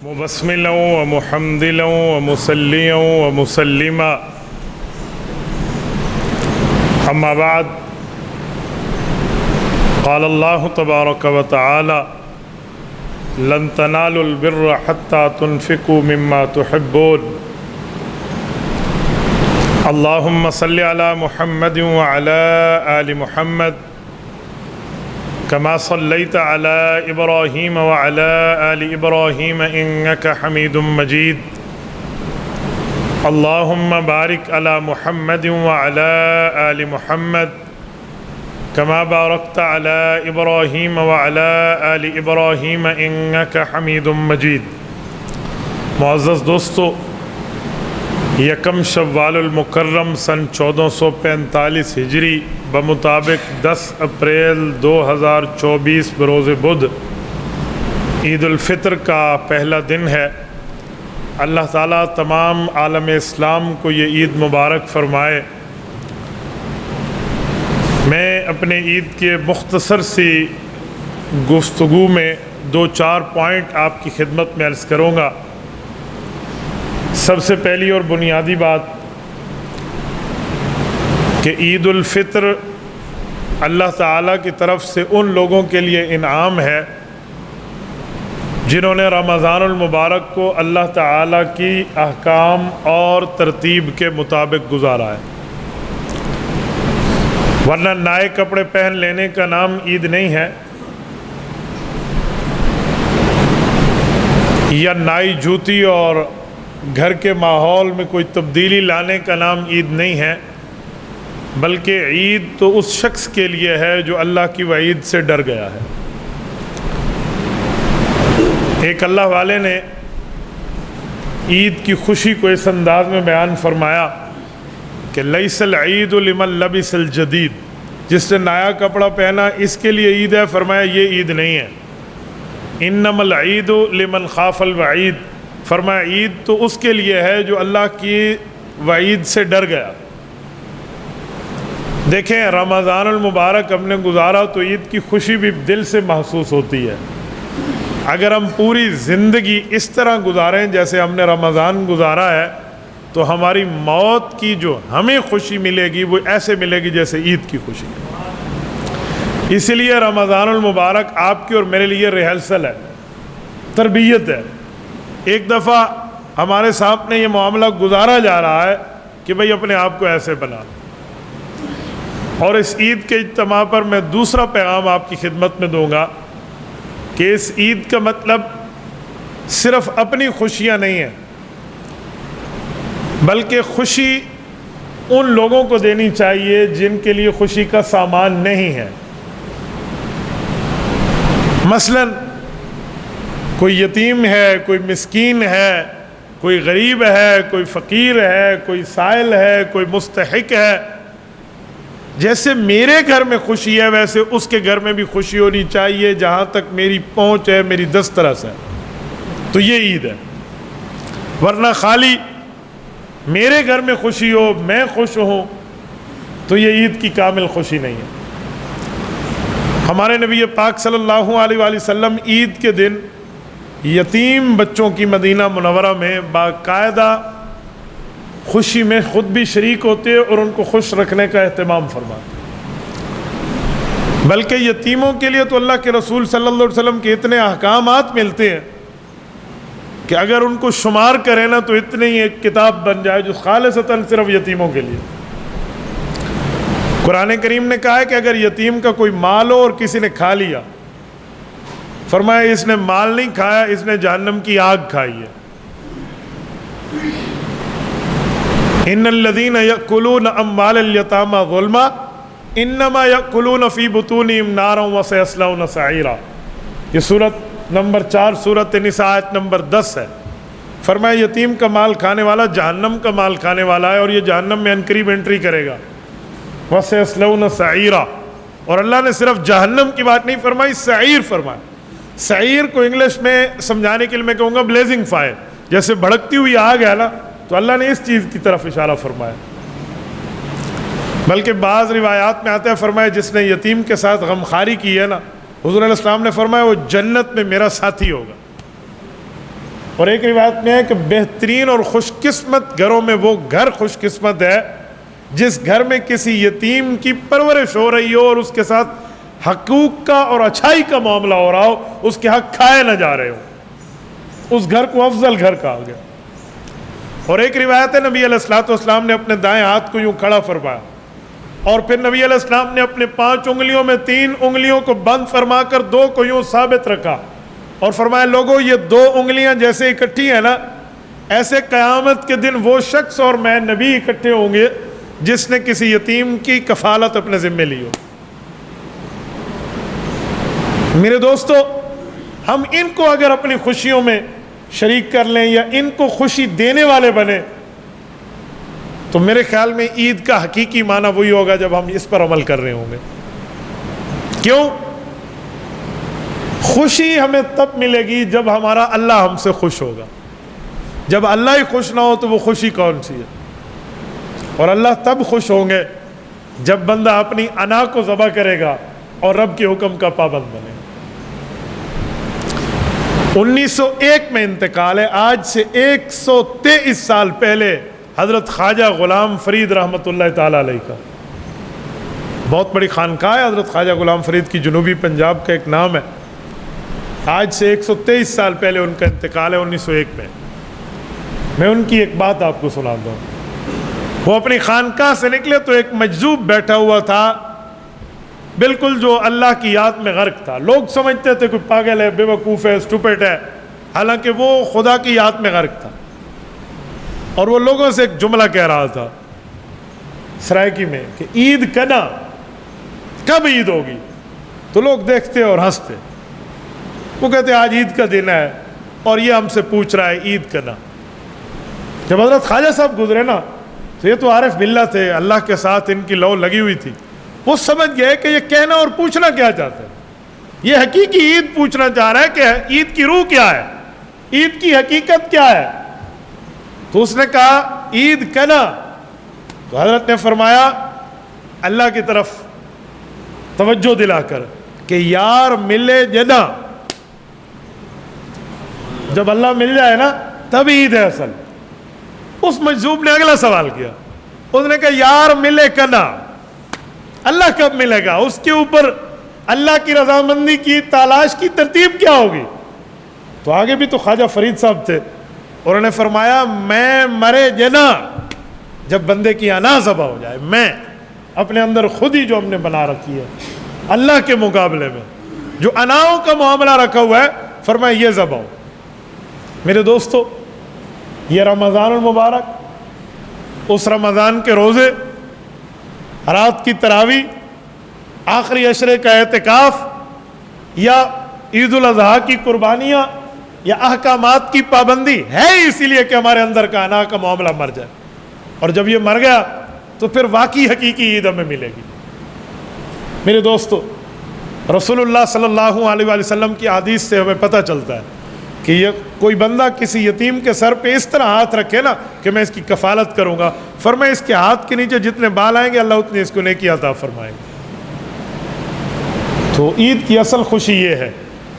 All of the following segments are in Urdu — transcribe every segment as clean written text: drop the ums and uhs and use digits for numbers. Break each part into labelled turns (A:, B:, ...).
A: مبسملا ومحمدلا ومصليا ومسلما أما بعد قال الله تبارك وتعالى لن تنالوا البر حتى تنفقوا مما تحبون اللهم صل على محمد وعلى آل محمد كما صليت على إبراهيم وعلى آل إبراهيم إنك حميد مجيد اللهم بارك على محمد وعلى آل محمد كما باركت على إبراهيم وعلى آل إبراهيم إنك حميد مجيد. معزز دوستو، یکم شوال المکرم سن 1445 ہجری بمطابق 10 اپریل 2024 بروز بدھ عید الفطر کا پہلا دن ہے۔ اللہ تعالیٰ تمام عالم اسلام کو یہ عید مبارک فرمائے۔ میں اپنے عید کے مختصر سی گفتگو میں 2-4 پوائنٹ آپ کی خدمت میں عرض کروں گا۔ سب سے پہلی اور بنیادی بات کہ عید الفطر اللہ تعالیٰ کی طرف سے ان لوگوں کے لیے انعام ہے جنہوں نے رمضان المبارک کو اللہ تعالیٰ کی احکام اور ترتیب کے مطابق گزارا ہے، ورنہ نئے کپڑے پہن لینے کا نام عید نہیں ہے، یا نئی جوتی اور گھر کے ماحول میں کوئی تبدیلی لانے کا نام عید نہیں ہے، بلکہ عید تو اس شخص کے لیے ہے جو اللہ کی وعید سے ڈر گیا ہے۔ ایک اللہ والے نے عید کی خوشی کو اس انداز میں بیان فرمایا کہ لیس العید لمن لبس الجدید، جس نے نیا کپڑا پہنا اس کے لیے عید ہے، فرمایا یہ عید نہیں ہے۔ انما العید لمن خاف الوعید، فرمایا عید تو اس کے لیے ہے جو اللہ کی وعید سے ڈر گیا۔ دیکھیں، رمضان المبارک ہم نے گزارا تو عید کی خوشی بھی دل سے محسوس ہوتی ہے۔ اگر ہم پوری زندگی اس طرح گزاریں جیسے ہم نے رمضان گزارا ہے تو ہماری موت کی جو ہمیں خوشی ملے گی وہ ایسے ملے گی جیسے عید کی خوشی ہے۔ اسی لیے رمضان المبارک آپ کی اور میرے لیے ریہرسل ہے، تربیت ہے۔ ایک دفعہ ہمارے سامنے یہ معاملہ گزارا جا رہا ہے کہ بھئی اپنے آپ کو ایسے بنا، اور اس عید کے اجتماع پر میں دوسرا پیغام آپ کی خدمت میں دوں گا کہ اس عید کا مطلب صرف اپنی خوشیاں نہیں ہیں، بلکہ خوشی ان لوگوں کو دینی چاہیے جن کے لیے خوشی کا سامان نہیں ہے۔ مثلاً کوئی یتیم ہے، کوئی مسکین ہے، کوئی غریب ہے، کوئی فقیر ہے، کوئی سائل ہے، کوئی مستحق ہے۔ جیسے میرے گھر میں خوشی ہے ویسے اس کے گھر میں بھی خوشی ہونی چاہیے، جہاں تک میری پہنچ ہے، میری دسترس ہے، تو یہ عید ہے۔ ورنہ خالی میرے گھر میں خوشی ہو، میں خوش ہوں، تو یہ عید کی کامل خوشی نہیں ہے۔ ہمارے نبی پاک صلی اللہ علیہ وآلہ وسلم عید کے دن یتیم بچوں کی مدینہ منورہ میں باقاعدہ خوشی میں خود بھی شریک ہوتے اور ان کو خوش رکھنے کا اہتمام فرماتے۔ بلکہ یتیموں کے لیے تو اللہ کے رسول صلی اللہ علیہ وسلم کے اتنے احکامات ملتے ہیں کہ اگر ان کو شمار کریں نا تو اتنے ہی ایک کتاب بن جائے جو خالصتاً صرف یتیموں کے لیے۔ قرآن کریم نے کہا ہے کہ اگر یتیم کا کوئی مال ہو اور کسی نے کھا لیا، فرمایا اس نے مال نہیں کھایا، اس نے جہنم کی آگ کھائی ہے۔ ان الذین یأکلون اموال الیتامی ظلما انما یأکلون فی بطونہم نارا وسیصلون سعیرا۔ یہ سورت نمبر 4 سورت نساء آیت نمبر 10 ہے۔ فرمایا یتیم کا مال کھانے والا جہنم کا مال کھانے والا ہے اور یہ جہنم میں انقریب انٹری کرے گا۔ وسیصلون سعیرا، اور اللہ نے صرف جہنم کی بات نہیں فرمائی، سعیر فرمایا۔ سعیر کو انگلش میں سمجھانے کے لیے میں کہوں گا بلیزنگ فائر، جیسے بھڑکتی ہوئی آگ ہے نا، تو اللہ نے اس چیز کی طرف اشارہ فرمایا۔ بلکہ بعض روایات میں آتا ہے، فرمایا جس نے یتیم کے ساتھ غمخواری کی ہے نا، حضور علیہ السلام نے فرمایا وہ جنت میں میرا ساتھی ہوگا۔ اور ایک روایت میں ہے کہ بہترین اور خوش قسمت گھروں میں وہ گھر خوش قسمت ہے جس گھر میں کسی یتیم کی پرورش ہو رہی ہو اور اس کے ساتھ حقوق کا اور اچھائی کا معاملہ ہو رہا ہو، اس کے حق کھائے نہ جا رہے ہوں، اس گھر کو افضل گھر کہا گیا۔ اور ایک روایت ہے نبی علیہ الصلوۃ والسلام نے اپنے دائیں ہاتھ کو یوں کھڑا فرمایا اور پھر نبی علیہ السلام نے اپنے 5 انگلیوں میں 3 انگلیوں کو بند فرما کر 2 کو یوں ثابت رکھا اور فرمایا لوگوں یہ 2 انگلیاں جیسے اکٹھی ہیں نا، ایسے قیامت کے دن وہ شخص اور میں نبی اکٹھے ہوں گے جس نے کسی یتیم کی کفالت اپنے ذمے لی ہو۔ میرے دوستو، ہم ان کو اگر اپنی خوشیوں میں شریک کر لیں یا ان کو خوشی دینے والے بنے تو میرے خیال میں عید کا حقیقی معنی وہی ہوگا جب ہم اس پر عمل کر رہے ہوں گے۔ کیوں؟ خوشی ہمیں تب ملے گی جب ہمارا اللہ ہم سے خوش ہوگا۔ جب اللہ ہی خوش نہ ہو تو وہ خوشی کون سی ہے؟ اور اللہ تب خوش ہوں گے جب بندہ اپنی انا کو ذبح کرے گا اور رب کے حکم کا پابند بنے گا۔ 1901 میں انتقال ہے، آج سے 123 سال پہلے حضرت خواجہ غلام فرید رحمۃ اللہ تعالیٰ علیہ کا بہت بڑی خانقاہ ہے حضرت خواجہ غلام فرید کی، جنوبی پنجاب کا ایک نام ہے۔ آج سے 123 سال پہلے ان کا انتقال ہے 1901 میں۔ میں ان کی ایک بات آپ کو سناتا ہوں۔ وہ اپنی خانقاہ سے نکلے تو ایک مجذوب بیٹھا ہوا تھا، بالکل جو اللہ کی یاد میں غرق تھا۔ لوگ سمجھتے تھے کوئی پاگل ہے، بے وقوف ہے، اسٹوپٹ ہے، حالانکہ وہ خدا کی یاد میں غرق تھا۔ اور وہ لوگوں سے ایک جملہ کہہ رہا تھا سرائکی میں کہ عید کنا، کب عید ہوگی؟ تو لوگ دیکھتے اور ہنستے۔ وہ کہتے آج عید کا دن ہے اور یہ ہم سے پوچھ رہا ہے عید کنا۔ جب حضرت خواجہ صاحب گزرے نا تو یہ تو عارف باللہ تھے، اللہ کے ساتھ ان کی لو لگی ہوئی تھی، وہ سمجھ گئے کہ یہ کہنا اور پوچھنا کیا چاہتے ہیں۔ یہ حقیقی عید پوچھنا چاہ رہا ہے کہ عید کی روح کیا ہے، عید کی حقیقت کیا ہے۔ تو اس نے کہا عید کنا، تو حضرت نے فرمایا اللہ کی طرف توجہ دلا کر کہ یار ملے جنا، جب اللہ مل جائے نا تب عید ہے اصل۔ اس مجذوب نے اگلا سوال کیا، اس نے کہا یار ملے کنا، اللہ کب ملے گا؟ اس کے اوپر اللہ کی رضامندی کی تلاش کی ترتیب کیا ہوگی؟ تو آگے بھی تو خواجہ فرید صاحب تھے، انہوں نے فرمایا میں مرے جنا، جب بندے کی انا ذبح ہو جائے، میں اپنے اندر خود ہی جو ہم نے بنا رکھی ہے اللہ کے مقابلے میں جو اناؤں کا معاملہ رکھا ہوا ہے، فرمایا یہ ذبح ہو۔ میرے دوستو، یہ رمضان المبارک، اس رمضان کے روزے، رات کی تراویح، آخری عشرے کا اعتکاف، یا عید الاضحیٰ کی قربانیاں، یا احکامات کی پابندی ہے اسی لیے کہ ہمارے اندر کا انا کا معاملہ مر جائے، اور جب یہ مر گیا تو پھر واقعی حقیقی عید ہمیں ملے گی۔ میرے دوستو، رسول اللہ صلی اللہ علیہ وآلہ وسلم کی حدیث سے ہمیں پتہ چلتا ہے کہ یہ کوئی بندہ کسی یتیم کے سر پہ اس طرح ہاتھ رکھے نا کہ میں اس کی کفالت کروں گا، فرمائے اس کے ہاتھ کے نیچے جتنے بال آئیں گے اللہ اتنی اس کو نیکی عطا فرمائے گا۔ تو عید کی اصل خوشی یہ ہے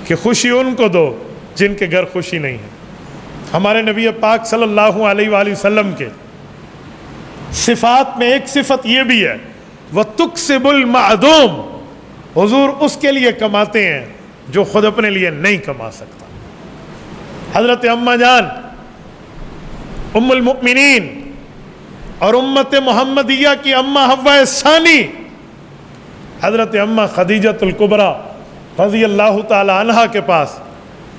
A: کہ خوشی ان کو دو جن کے گھر خوشی نہیں ہے۔ ہمارے نبی پاک صلی اللہ علیہ وآلہ وسلم کے صفات میں ایک صفت یہ بھی ہے، وَتُكْسِبُ الْمَعْدُومِ، حضور اس کے لیے کماتے ہیں جو خود اپنے لیے نہیں کما سکتا۔ حضرت اماں جان ام المؤمنین اور امت محمدیہ کی اماں حوا ثانی حضرت اماں خدیجۃ الکبریٰ رضی اللہ تعالی عنہا کے پاس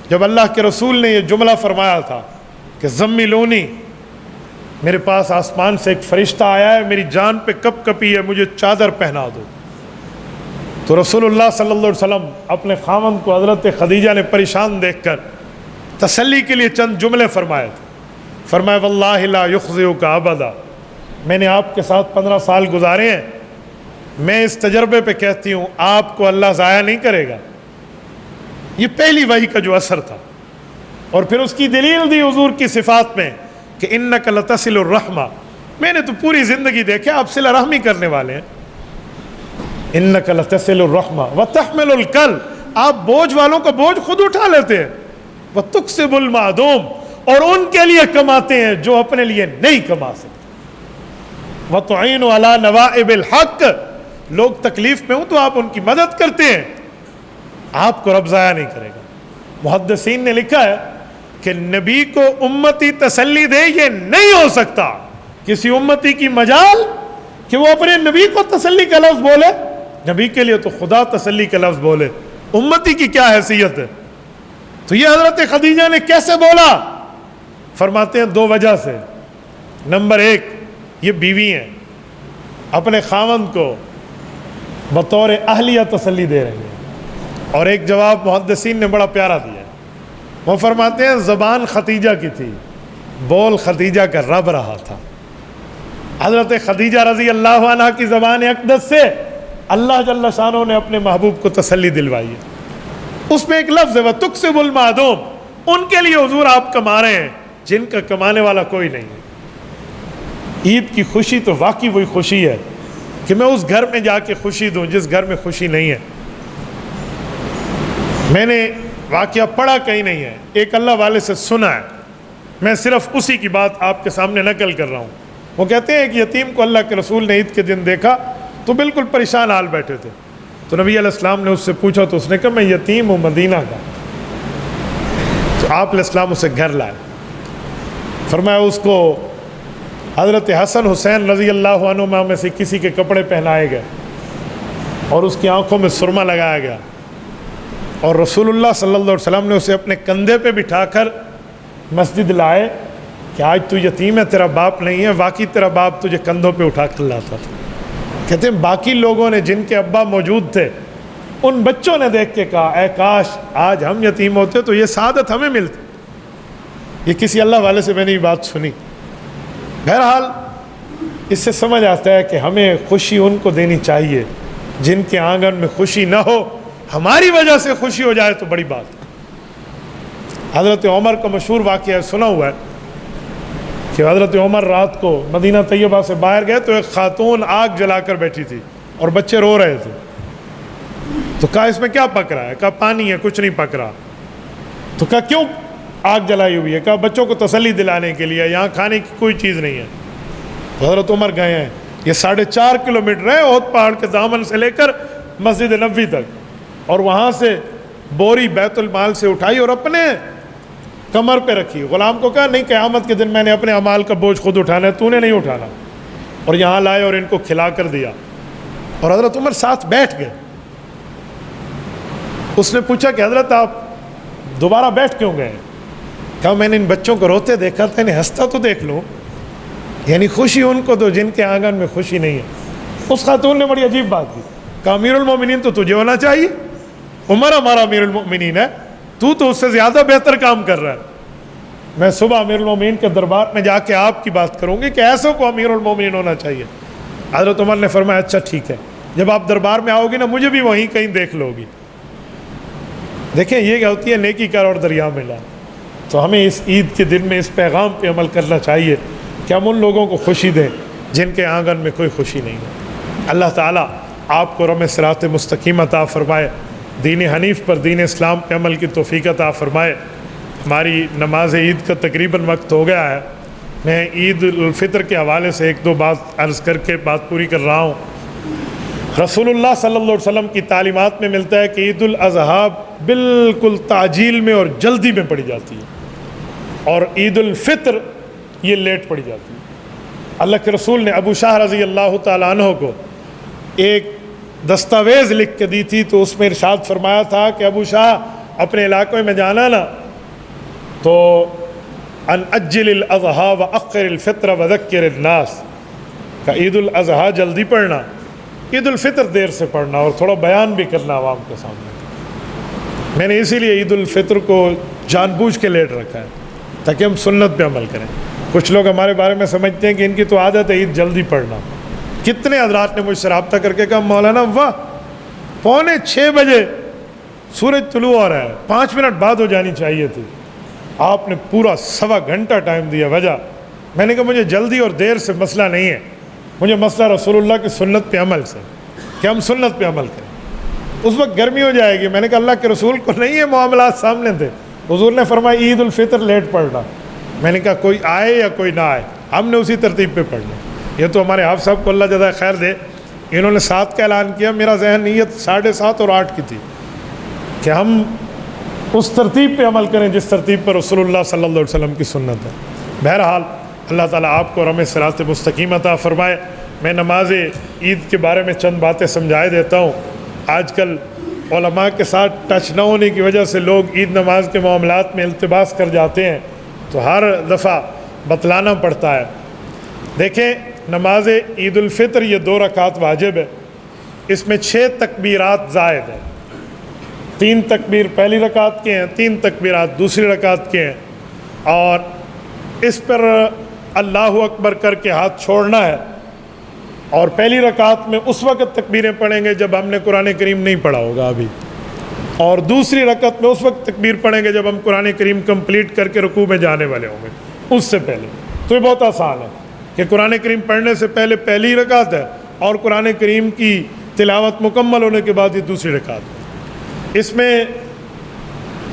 A: جب اللہ کے رسول نے یہ جملہ فرمایا تھا کہ زملونی، میرے پاس آسمان سے ایک فرشتہ آیا ہے، میری جان پہ کپ کپی ہے، مجھے چادر پہنا دو، تو رسول اللہ صلی اللہ علیہ وسلم اپنے خاوند کو حضرت خدیجہ نے پریشان دیکھ کر تسلی کے لیے چند جملے فرمائے تھے۔ فرمایا واللہ لا یخزئک ابدا، میں نے آپ کے ساتھ 15 سال گزارے ہیں، میں اس تجربے پہ کہتی ہوں آپ کو اللہ ضائع نہیں کرے گا۔ یہ پہلی وحی کا جو اثر تھا، اور پھر اس کی دلیل دی حضور کی صفات میں کہ انک لتصل الرحمہ، میں نے تو پوری زندگی دیکھا آپ صلہ رحمی کرنے والے ہیں، انک لتصل الرحمہ وتحمل الکل، آپ بوجھ والوں کا بوجھ خود اٹھا لیتے ہیں، وتکسب المعدوم، اور ان کے لیے کماتے ہیں جو اپنے لیے نہیں کما سکتے۔ وَتُعِينُ عَلَى نَوَائِبِ الْحَقِّ، لوگ تکلیف میں ہوں تو آپ ان کی مدد کرتے ہیں، آپ کو رب ضائع نہیں کرے گا۔ محدثین نے لکھا ہے کہ نبی کو امتی تسلی دے، یہ نہیں ہو سکتا کسی امتی کی مجال کہ وہ اپنے نبی کو تسلی کا لفظ بولے، نبی کے لیے تو خدا تسلی کا لفظ بولے، امتی کی کیا حیثیت ہے؟ تو یہ حضرت خدیجہ نے کیسے بولا؟ فرماتے ہیں دو وجہ سے۔ نمبر ایک، یہ بیوی ہیں، اپنے خاوند کو بطور اہلیہ تسلی دے رہی ہیں۔ اور ایک جواب محدثین نے بڑا پیارا دیا ہے، وہ فرماتے ہیں زبان خدیجہ کی تھی، بول خدیجہ کا رب رہا تھا۔ حضرت خدیجہ رضی اللہ عنہ کی زبان اقدس سے اللہ جل شانہ نے اپنے محبوب کو تسلی دلوائی ہے۔ اس میں ایک لفظ ہے وَتُكْسِبُ الْمَعْدُومَ، ان کے لیے حضور آپ کما رہے ہیں جن کا کمانے والا کوئی نہیں ہے۔ عید کی خوشی تو واقعی وہی خوشی ہے کہ میں اس گھر میں جا کے خوشی دوں جس گھر میں خوشی نہیں ہے۔ میں نے واقعہ پڑھا کہیں نہیں ہے، ایک اللہ والے سے سنا ہے، میں صرف اسی کی بات آپ کے سامنے نقل کر رہا ہوں۔ وہ کہتے ہیں ایک یتیم کو اللہ کے رسول نے عید کے دن دیکھا تو بالکل پریشان حال بیٹھے تھے، تو نبی علیہ السلام نے اس سے پوچھا تو اس نے کہا میں یتیم ہوں مدینہ کا۔ تو آپ علیہ السلام اسے گھر لائے، فرمایا اس کو حضرت حسن حسین رضی اللہ عنہما میں سے کسی کے کپڑے پہنائے گئے اور اس کی آنکھوں میں سرما لگایا گیا، اور رسول اللہ صلی اللہ علیہ وسلم نے اسے اپنے کندھے پہ بٹھا کر مسجد لائے کہ آج تو یتیم ہے، تیرا باپ نہیں ہے، واقعی تیرا باپ تجھے کندھوں پہ اٹھا کر لاتا تھا۔ کہتے ہیں باقی لوگوں نے جن کے ابا موجود تھے ان بچوں نے دیکھ کے کہا اے کاش آج ہم یتیم ہوتے تو یہ سعادت ہمیں ملتی۔ یہ کسی اللہ والے سے میں نے یہ بات سنی۔ بہرحال اس سے سمجھ آتا ہے کہ ہمیں خوشی ان کو دینی چاہیے جن کے آنگن میں خوشی نہ ہو، ہماری وجہ سے خوشی ہو جائے تو بڑی بات ہے۔ حضرت عمر کا مشہور واقعہ سنا ہوا ہے کہ حضرت عمر رات کو مدینہ طیبہ سے باہر گئے تو ایک خاتون آگ جلا کر بیٹھی تھی اور بچے رو رہے تھے، تو کہا اس میں کیا پک رہا ہے؟ کہا پانی ہے، کچھ نہیں پک رہا۔ تو کہا کیوں آگ جلائی ہوئی ہے؟ کہا بچوں کو تسلی دلانے کے لیے، یہاں کھانے کی کوئی چیز نہیں ہے۔ تو حضرت عمر گئے ہیں، یہ 4.5 کلومیٹر ہے احد پہاڑ کے دامن سے لے کر مسجد نبوی تک، اور وہاں سے بوری بیت المال سے اٹھائی اور اپنے کمر پہ رکھی۔ غلام کو کہا نہیں، قیامت کے دن میں نے اپنے اعمال کا بوجھ خود اٹھانا ہے، تو نے نہیں اٹھانا، اور یہاں لائے اور ان کو کھلا کر دیا، اور حضرت عمر ساتھ بیٹھ گئے۔ اس نے پوچھا کہ حضرت آپ دوبارہ بیٹھ کیوں گئے؟ کہا میں نے ان بچوں کو روتے دیکھا تھا، انہیں ہنستا تو دیکھ لوں، یعنی خوشی ان کو دو جن کے آنگن میں خوشی نہیں ہے۔ اس خاتون نے بڑی عجیب بات کی، کہا امیر المومنین تو تجھے ہونا چاہیے، عمر ہمارا امیر المومنین ہے، تو اس سے زیادہ بہتر کام کر رہا ہے۔ میں صبح امیر المومنین کے دربار میں جا کے آپ کی بات کروں گی کہ ایسوں کو امیر المومنین ہونا چاہیے۔ حضرت عمر نے فرمایا اچھا ٹھیک ہے، جب آپ دربار میں آؤ گی نا مجھے بھی وہیں کہیں دیکھ لو گی۔ دیکھیں یہ کیا ہوتی ہے نیکی کر اور دریا میں لا۔ تو ہمیں اس عید کے دن میں اس پیغام پہ عمل کرنا چاہیے کہ ہم ان لوگوں کو خوشی دیں جن کے آنگن میں کوئی خوشی نہیں ہے۔ اللہ تعالیٰ آپ کو رم صراط مستقیم عطا فرمائے، دین حنیف پر دین اسلام پہ عمل کی توفیق عطا فرمائے۔ ہماری نماز عید کا تقریباً وقت ہو گیا ہے، میں عید الفطر کے حوالے سے ایک دو بات عرض کر کے بات پوری کر رہا ہوں۔ رسول اللہ صلی اللہ علیہ وسلم کی تعلیمات میں ملتا ہے کہ عید الاضحیٰ بالکل تعجیل میں اور جلدی میں پڑھی جاتی ہے، اور عید الفطر یہ لیٹ پڑھی جاتی ہے۔ اللہ کے رسول نے ابو شاہ رضی اللہ تعالیٰ عنہ کو ایک دستاویز لکھ کے دی تھی، تو اس میں ارشاد فرمایا تھا کہ ابو شاہ اپنے علاقے میں جانا نا تو ان اجل الاضحیٰ واخر الفطر وذکر الناس، کہ عید الاضحیٰ جلدی پڑھنا، عید الفطر دیر سے پڑھنا، اور تھوڑا بیان بھی کرنا عوام کے سامنے۔ میں نے اسی لیے عید الفطر کو جان بوجھ کے لیٹ رکھا ہے تاکہ ہم سنت پہ عمل کریں۔ کچھ لوگ ہمارے بارے میں سمجھتے ہیں کہ ان کی تو عادت ہے عید جلدی پڑھنا۔ کتنے حضرات نے مجھ سے رابطہ کر کے کہا مولانا واہ 5:45 بجے سورج طلوع ہو رہا ہے، 5 منٹ بعد ہو جانی چاہیے تھی، آپ نے پورا 1.25 گھنٹہ ٹائم دیا۔ وجہ میں نے کہا مجھے جلدی اور دیر سے مسئلہ نہیں ہے، مجھے مسئلہ رسول اللہ کی سنت پہ عمل سے، کہ ہم سنت پہ عمل کریں۔ اس وقت گرمی ہو جائے گی، میں نے کہا اللہ کے رسول کو نہیں یہ معاملات سامنے تھے، حضور نے فرمایا عید الفطر لیٹ پڑھنا، میں نے کہا کوئی آئے یا کوئی نہ آئے، ہم نے اسی ترتیب پہ پڑھنا۔ یہ تو ہمارے حافظ صاحب کو اللہ جزائے خیر دے، انہوں نے 7 کا اعلان کیا، میرا ذہن نیت 7:30 اور 8 کی تھی کہ ہم اس ترتیب پہ عمل کریں جس ترتیب پر رسول اللہ صلی اللہ علیہ وسلم کی سنت ہے۔ بہرحال اللہ تعالیٰ آپ کو رحمت صراط مستقیم عطا فرمائے۔ میں نماز عید کے بارے میں چند باتیں سمجھائے دیتا ہوں۔ آج کل علماء کے ساتھ ٹچ نہ ہونے کی وجہ سے لوگ عید نماز کے معاملات میں التباس کر جاتے ہیں، تو ہر دفعہ بتلانا پڑتا ہے۔ دیکھیں، نماز عید الفطر یہ 2 رکعت واجب ہے، اس میں 6 تکبیرات زائد ہیں۔ 3 تکبیر پہلی رکعت کے ہیں، 3 تکبیرات دوسری رکعت کے ہیں، اور اس پر اللہ اکبر کر کے ہاتھ چھوڑنا ہے، اور پہلی رکعت میں اس وقت تکبیریں پڑھیں گے جب ہم نے قرآن کریم نہیں پڑھا ہوگا ابھی، اور دوسری رکعت میں اس وقت تکبیر پڑھیں گے جب ہم قرآن کریم کمپلیٹ کر کے رکوع میں جانے والے ہوں گے، اس سے پہلے۔ تو یہ بہت آسان ہے کہ قرآن کریم پڑھنے سے پہلے پہلی رکعت ہے، اور قرآن کریم کی تلاوت مکمل ہونے کے بعد یہ دوسری رکعت ہے۔ اس میں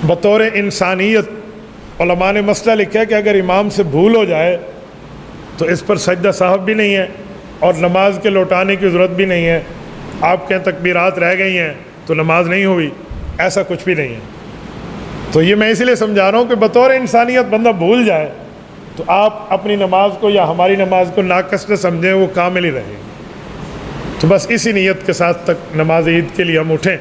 A: بطور انسانیت علماء نے مسئلہ لکھا ہے کہ اگر امام سے بھول ہو جائے تو اس پر سجدہ صاحب بھی نہیں ہے اور نماز کے لوٹانے کی ضرورت بھی نہیں ہے۔ آپ کہیں تکبیرات رہ گئی ہیں تو نماز نہیں ہوئی، ایسا کچھ بھی نہیں ہے۔ تو یہ میں اس لیے سمجھا رہا ہوں کہ بطور انسانیت بندہ بھول جائے تو آپ اپنی نماز کو یا ہماری نماز کو ناقص نہ سمجھیں، وہ کامل ہی رہے گی۔ تو بس اسی نیت کے ساتھ تک نماز عید کے لیے ہم اٹھیں۔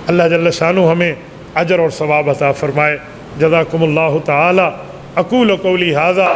A: اللہ جل شانہ ہمیں اجر اور ثواب عطا فرمائے۔ جزاکم اللہ تعالی۔ اقول قولی ھذا